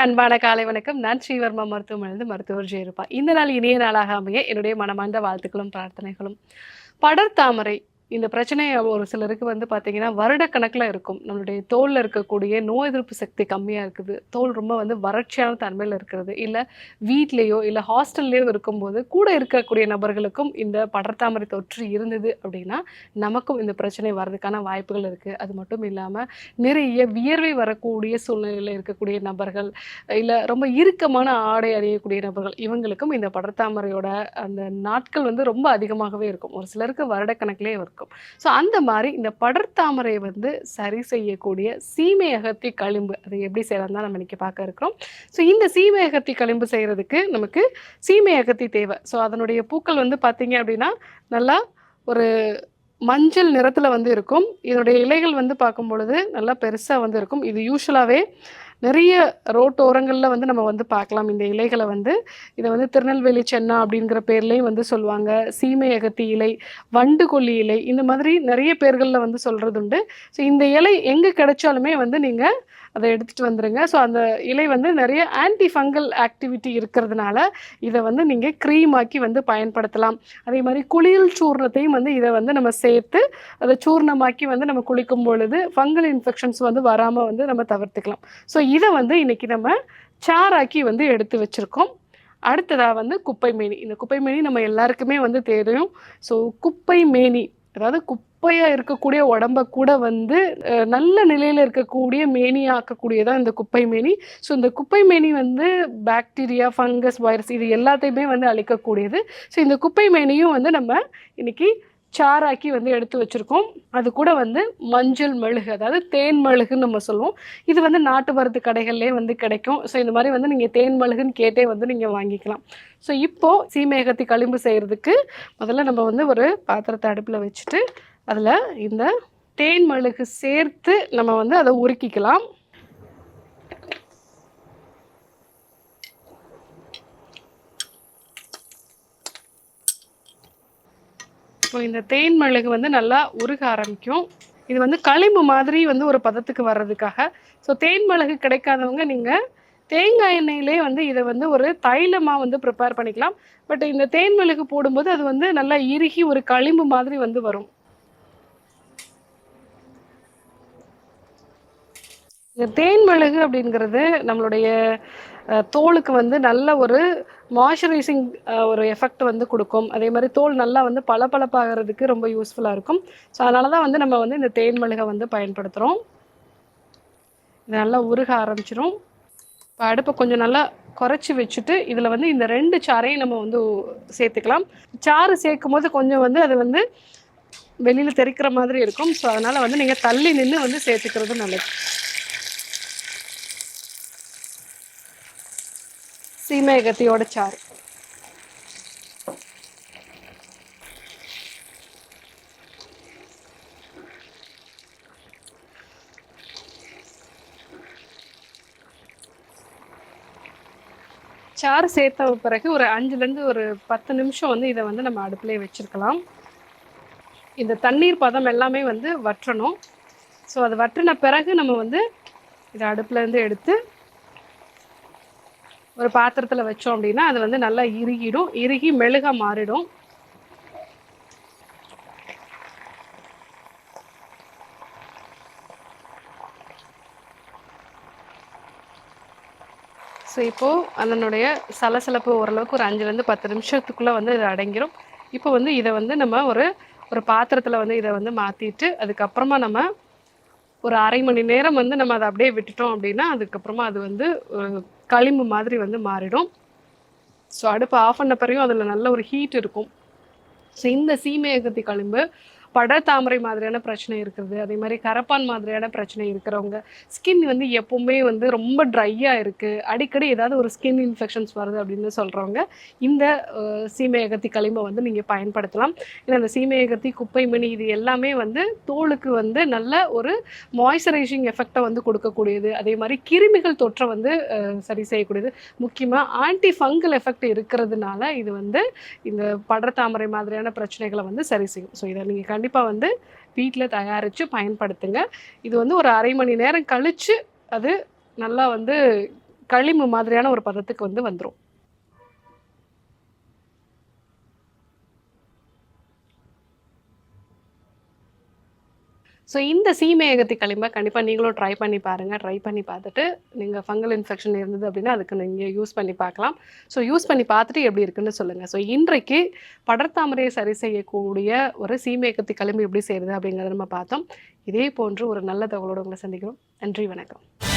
அன்பான காலை வணக்கம். நான் ஸ்ரீவர்மா மருத்துவமனையிலிருந்து மருத்துவர் ஜெயரூபா. இந்த நாள் இனிய நாளாக அமைய என்னுடைய மனமார்ந்த வாழ்த்துக்களும் பிரார்த்தனைகளும். படர்தாமரை இந்த பிரச்சனை ஒரு சிலருக்கு பார்த்தீங்கன்னா, வருடக்கணக்கில இருக்கும். நம்மளுடைய தோல்ல இருக்கக்கூடிய நோய் எதிர்ப்பு சக்தி கம்மியா இருக்குது. தோல் ரொம்ப வறட்சியான தன்மையில இருக்கிறது. இல்ல வீட்லயோ, இல்ல ஹாஸ்டல்லயோ இருக்கும்போது, கூட இருக்கக்கூடிய நபர்களுக்கும் இந்த படர்தாமரை தொற்று இருந்தது அப்படின்னா, நமக்கும் இந்த பிரச்சனை வர்றதுக்கான வாய்ப்புகள் இருக்கு. அது மட்டும் இல்லாம, நிறைய வியர்வை வரக்கூடிய சூழ்நிலையில இருக்கக்கூடிய நபர்கள், இல்ல ரொம்ப இறுக்கமான ஆடை அணியக்கூடிய நபர்கள், இவங்களுக்கும் இந்த படர்தாமரையோட அந்த நாட்கள் ரொம்ப அதிகமாகவே இருக்கும். ஒரு சிலருக்கு வருடக்கணக்கிலே இருக்கும். ஸோ அந்த மாரி இந்த படர்தாமரை சரி செய்யக்கூடிய சீமை அகத்தி களிம்பு, அது எப்படி செய்யலாம் தான் நம்ம இன்னைக்கு பார்க்க இருக்கிறோம். ஸோ இந்த சீமை அகத்தி களிம்பு செய்யறதுக்கு நமக்கு சீமை அகத்தி தேவை. ஸோ அதனுடைய பூக்கள் பார்த்தீங்க அப்படின்னா, நல்லா ஒரு மஞ்சள் நிறத்துல இருக்கும். இதனுடைய இலைகள் பார்க்கும் பொழுது நல்லா பெருசா இருக்கும். இது யூசுவலாவே நிறைய ரோட்டோரங்கள்ல நம்ம பார்க்கலாம். இந்த இலைகளை இதை திருநெல்வேலி சென்னா அப்படிங்கிற பேர்லேயும் சொல்லுவாங்க. சீமை அகத்தி இலை, வண்டு கொல்லி இலை, இந்த மாதிரி நிறைய பேர்களில் சொல்கிறது உண்டு. ஸோ இந்த இலை எங்கே கிடைச்சாலுமே நீங்கள் அதை எடுத்துகிட்டு வந்துடுங்க. ஸோ அந்த இலை நிறைய ஆன்டி ஃபங்கல் ஆக்டிவிட்டி இருக்கிறதுனால இதை நீங்கள் க்ரீம் ஆக்கி பயன்படுத்தலாம். அதே மாதிரி குளியல் சூர்ணத்தையும் இதை நம்ம சேர்த்து அதை சூர்ணமாக்கி நம்ம குளிக்கும் பொழுது ஃபங்கல் இன்ஃபெக்ஷன்ஸ் வராமல் நம்ம தவிர்த்துக்கலாம். ஸோ இதை இன்னைக்கு நம்ம சாராக்கி எடுத்து வச்சுருக்கோம். அடுத்ததாக குப்பை மேனி. இந்த குப்பை மேனி நம்ம எல்லாருக்குமே தெரியும். ஸோ குப்பை மேனி, அதாவது குப்பையாக இருக்கக்கூடிய உடம்ப கூட நல்ல நிலையில் இருக்கக்கூடிய மேனியாக்கக்கூடியதான் இந்த குப்பை மேனி. ஸோ இந்த குப்பை மேனி பாக்டீரியா, ஃபங்கஸ், வைரஸ் இது எல்லாத்தையுமே அழிக்கக்கூடியது. ஸோ இந்த குப்பை மேனியும் நம்ம இன்னைக்கு சாராக்கி எடுத்து வச்சுருக்கோம். அது கூட மஞ்சள் மெழுகு, அதாவது தேன் மெழுகுன்னு நம்ம சொல்லுவோம். இது நாட்டு மருந்து கடைகள்லேயே கிடைக்கும். ஸோ இந்த மாதிரி நீங்கள் தேன் மெழுகுன்னு கேட்டே நீங்கள் வாங்கிக்கலாம். ஸோ இப்போது சீமையகத்தி களிம்பு செய்கிறதுக்கு முதல்ல நம்ம ஒரு பாத்திரத்தை அடுப்பில் வச்சுட்டு அதில் இந்த தேன் மெழுகு சேர்த்து நம்ம அதை உருக்கிக்கலாம். இப்போ இந்த தேன் மெழுகு நல்லா உருக ஆரம்பிக்கும். இது களிம்பு மாதிரி ஒரு பதத்துக்கு வர்றதுக்காக. ஸோ தேன் மெழுகு கிடைக்காதவங்க நீங்கள் தேங்காய் எண்ணெயிலே இதை ஒரு தைலமாக ப்ரிப்பேர் பண்ணிக்கலாம். பட் இந்த தேன் மெழுகு போடும்போது அது நல்லா இறுகி ஒரு களிம்பு மாதிரி வரும். இந்த தேன் மெழுகு அப்படிங்கிறது நம்மளுடைய தோலுக்கு நல்ல ஒரு மாய்ஸ்சரைசிங் ஒரு எஃபெக்ட் கொடுக்கும். அதே மாதிரி தோல் நல்லா பளபளப்பாகிறதுக்கு ரொம்ப யூஸ்ஃபுல்லாக இருக்கும். ஸோ அதனால தான் நம்ம இந்த தேன் மெழுகை பயன்படுத்துகிறோம். இது நல்லா உருக ஆரம்பிச்சிடும். இப்போ அடுப்பை கொஞ்சம் நல்லா குறைச்சி வச்சுட்டு இதில் இந்த 2 சாறையும் நம்ம சேர்த்துக்கலாம். சாறு சேர்க்கும் போது கொஞ்சம் அது வெளியில் தெறிக்கிற மாதிரி இருக்கும். ஸோ அதனால் நீங்கள் தள்ளி நின்று சேர்த்துக்கிறது நல்லது. சீமை அகத்தியோட சாறு. சாறு சேர்த்த பிறகு ஒரு 5லேருந்து ஒரு 10 நிமிஷம் இதை நம்ம அடுப்புலேயே வச்சுருக்கலாம். இந்த தண்ணீர் பதம் எல்லாமே வற்றணும். ஸோ அது வற்றின பிறகு நம்ம இதை அடுப்புலேருந்து எடுத்து ஒரு பாத்திரத்தில் வச்சோம் அப்படின்னா அது நல்லா இறுகிடும். இறுகி மெழுக மாறிடும். ஸோ இப்போது அதனுடைய சலசலப்பு ஓரளவுக்கு ஒரு 5லேருந்து 10 நிமிஷத்துக்குள்ளே இது அடங்கிடும். இப்போ இதை நம்ம ஒரு பாத்திரத்தில் இதை மாற்றிட்டு அதுக்கப்புறமா நம்ம ஒரு அரை மணி நேரம் நம்ம அதை அப்படியே விட்டுட்டோம் அப்படின்னா அதுக்கப்புறமா அது களிம்பு மாதிரி மாறிடும். ஸோ அடுப்பு ஆஃப் பண்ண பிறகும் அதில் நல்ல ஒரு ஹீட் இருக்கும். ஸோ இந்த சீமை அகத்தி களிம்பு படர்தாமரை மாதிரியான பிரச்சனை இருக்குது, அதே மாதிரி கரப்பான் மாதிரியான பிரச்சனை இருக்கிறவங்க, ஸ்கின் எப்பவுமே ரொம்ப ட்ரையாக இருக்குது, அடிக்கடி ஏதாவது ஒரு ஸ்கின் இன்ஃபெக்ஷன்ஸ் வருது அப்படின்னு சொல்கிறவங்க இந்த சீமை அகத்தி களிம்பை நீங்கள் பயன்படுத்தலாம். ஏன்னா அந்த சீமை அகத்தி, குப்பை மணி இது எல்லாமே தோலுக்கு நல்ல ஒரு மாய்ஸ்சரைசிங் எஃபெக்டை கொடுக்கக்கூடியது. அதே மாதிரி கிருமிகள் தொற்றை சரி செய்யக்கூடியது. முக்கியமாக ஆன்டி ஃபங்கல் எஃபெக்ட் இருக்கிறதுனால இது இந்த படர்தாமரை மாதிரியான பிரச்சனைகளை சரி செய்யும். ஸோ இதை நீங்கள் கண்டிப்பாக வீட்டில் தயாரித்து பயன்படுத்துங்க. இது ஒரு அரை மணி நேரம் கழித்து அது நல்லா களிம்பு மாதிரியான ஒரு பதத்துக்கு வந்து வந்துரும். ஸோ இந்த சீமையகத்தி களிம்ப கண்டிப்பா நீங்களும் ட்ரை பண்ணி பாருங்க. ட்ரை பண்ணி பார்த்துட்டு, நீங்க ஃபங்கல் இன்ஃபெக்ஷன் இருந்தது அப்படின்னா, அதுக்கு நீங்க யூஸ் பண்ணி பார்க்கலாம். ஸோ யூஸ் பண்ணி பார்த்துட்டு எப்படி இருக்குன்னு சொல்லுங்க. ஸோ இன்றைக்கு படர்தாமரையை சரி செய்யக்கூடிய ஒரு சீமையகத்தி களிம்பு எப்படி செய்றது அப்படிங்கிறத நம்ம பார்த்தோம். இதே போன்று ஒரு நல்ல தகவலோட உங்களை சந்திக்கிறோம். நன்றி, வணக்கம்.